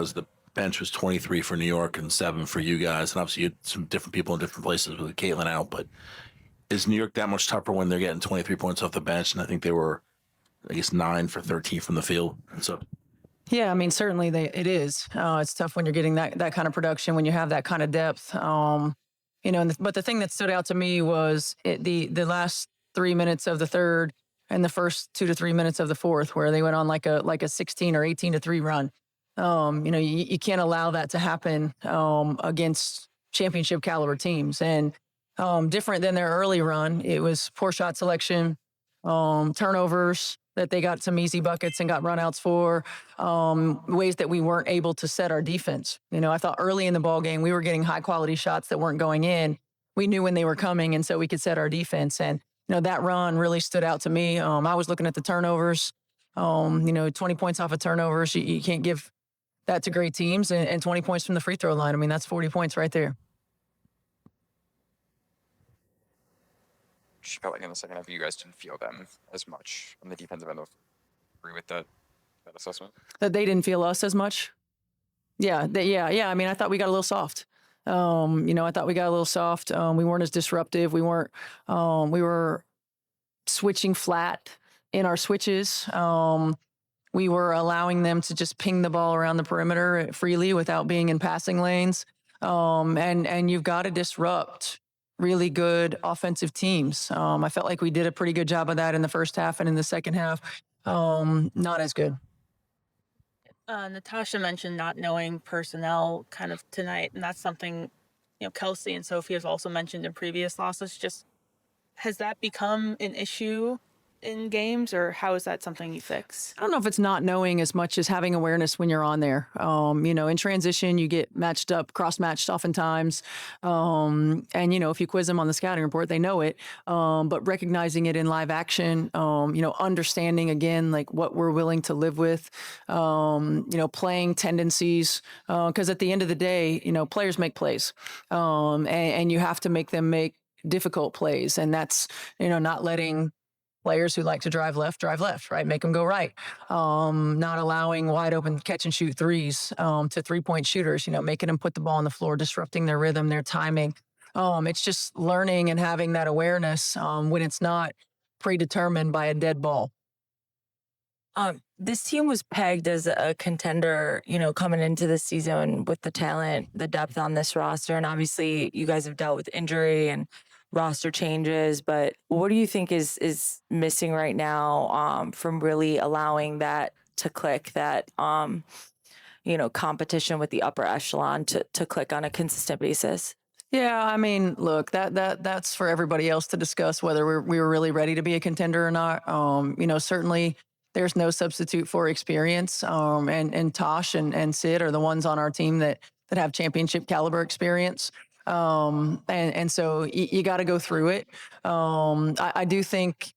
was the bench was 23 for New York and 7 for you guys. And obviously you had some different people in different places with Caitlin out, but is New York that much tougher when they're getting 23 points off the bench? And I think they were, I guess, 9 for 13 from the field. And so, yeah, I mean, certainly it is. It's tough when you're getting that kind of production, when you have that kind of depth. But the thing that stood out to me was the last 3 minutes of the third and the first 2 to 3 minutes of the fourth, where they went on like a 16 or 18-3 run. You can't allow that to happen against championship caliber teams. And different than their early run, it was poor shot selection, turnovers that they got some easy buckets and got runouts for, ways that we weren't able to set our defense. I thought early in the ball game we were getting high quality shots that weren't going in. We knew when they were coming, and so we could set our defense. And that run really stood out to me. I was looking at the turnovers. 20 points off of turnovers. You can't give that to great teams, and 20 points from the free throw line. I mean, that's 40 points right there. Just felt like in the second half, you guys didn't feel them as much on the defensive end. Agree with that assessment? That they didn't feel us as much? Yeah. I mean, I thought we got a little soft. I thought we got a little soft. We weren't as disruptive. We were switching flat in our switches. We were allowing them to just ping the ball around the perimeter freely without being in passing lanes. And you've got to disrupt really good offensive teams. I felt like we did a pretty good job of that in the first half, and in the second half, not as good. Natasha mentioned not knowing personnel kind of tonight, and that's something, Kelsey and Sophie has also mentioned in previous losses. Just, has that become an issue in games, or how is that something you fix? I don't know if it's not knowing as much as having awareness when you're on there. In transition, you get matched up, cross-matched oftentimes. And, if you quiz them on the scouting report, they know it. But recognizing it in live action, understanding, again, like what we're willing to live with, playing tendencies. Because at the end of the day, players make plays. And you have to make them make difficult plays. And that's, not letting players who like to drive left, right? Make them go right. Not allowing wide open catch and shoot threes to 3-point shooters, making them put the ball on the floor, disrupting their rhythm, their timing. It's just learning and having that awareness when it's not predetermined by a dead ball. This team was pegged as a contender, coming into the season with the talent, the depth on this roster. And obviously you guys have dealt with injury and roster changes, but what do you think is missing right now from really allowing that to click, that competition with the upper echelon to click on a consistent basis? Yeah, I mean, look, that's for everybody else to discuss whether we were really ready to be a contender or not. Certainly there's no substitute for experience. And Tosh and Sid are the ones on our team that have championship caliber experience. And so you got to go through it. I do think,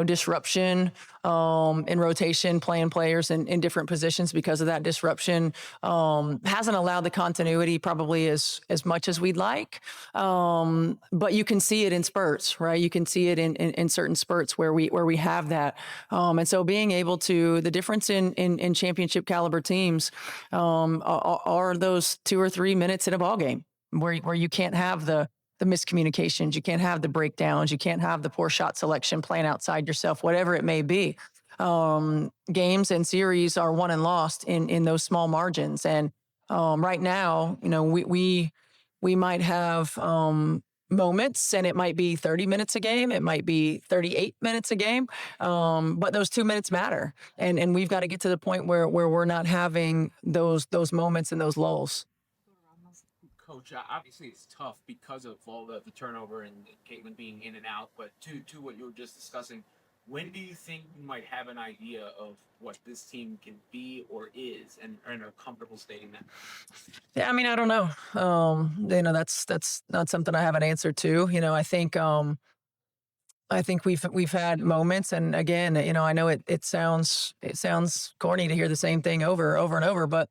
disruption in rotation, playing players in different positions because of that disruption hasn't allowed the continuity probably as much as we'd like. But you can see it in spurts, right? You can see it in certain spurts where we have that. And so being able to, the difference in championship caliber teams are those 2 or 3 minutes in a ball game, where you can't have the miscommunications, you can't have the breakdowns, you can't have the poor shot selection, playing outside yourself, whatever it may be. Games and series are won and lost in those small margins. And right now, we might have moments, and it might be 30 minutes a game, it might be 38 minutes a game, but those 2 minutes matter. And we've got to get to the point where we're not having those moments and those lulls. Coach, obviously it's tough because of all the turnover and Caitlin being in and out, but to what you were just discussing, when do you think you might have an idea of what this team can be or is, and are comfortable stating that? Yeah, I mean, I don't know. That's not something I have an answer to. I think we've had moments, and again, I know it sounds corny to hear the same thing over and over, but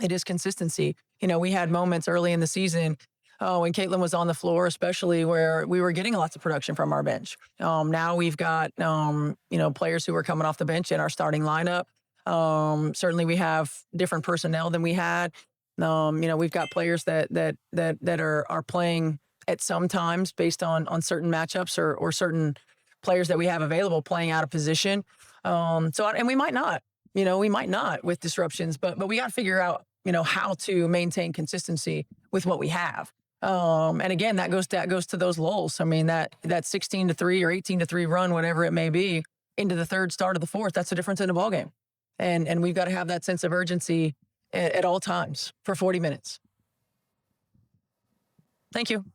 it is consistency. We had moments early in the season when Caitlin was on the floor, especially, where we were getting lots of production from our bench. Now we've got, players who are coming off the bench in our starting lineup. Certainly we have different personnel than we had. We've got players that are playing at some times based on certain matchups or certain players that we have available playing out of position. And we might not, with disruptions, but we got to figure out, how to maintain consistency with what we have. And again, that goes to those lulls. I mean, that 16-3 or 18-3 run, whatever it may be, into the third, start of the fourth, that's the difference in the ball game. And we've got to have that sense of urgency at all times for 40 minutes. Thank you.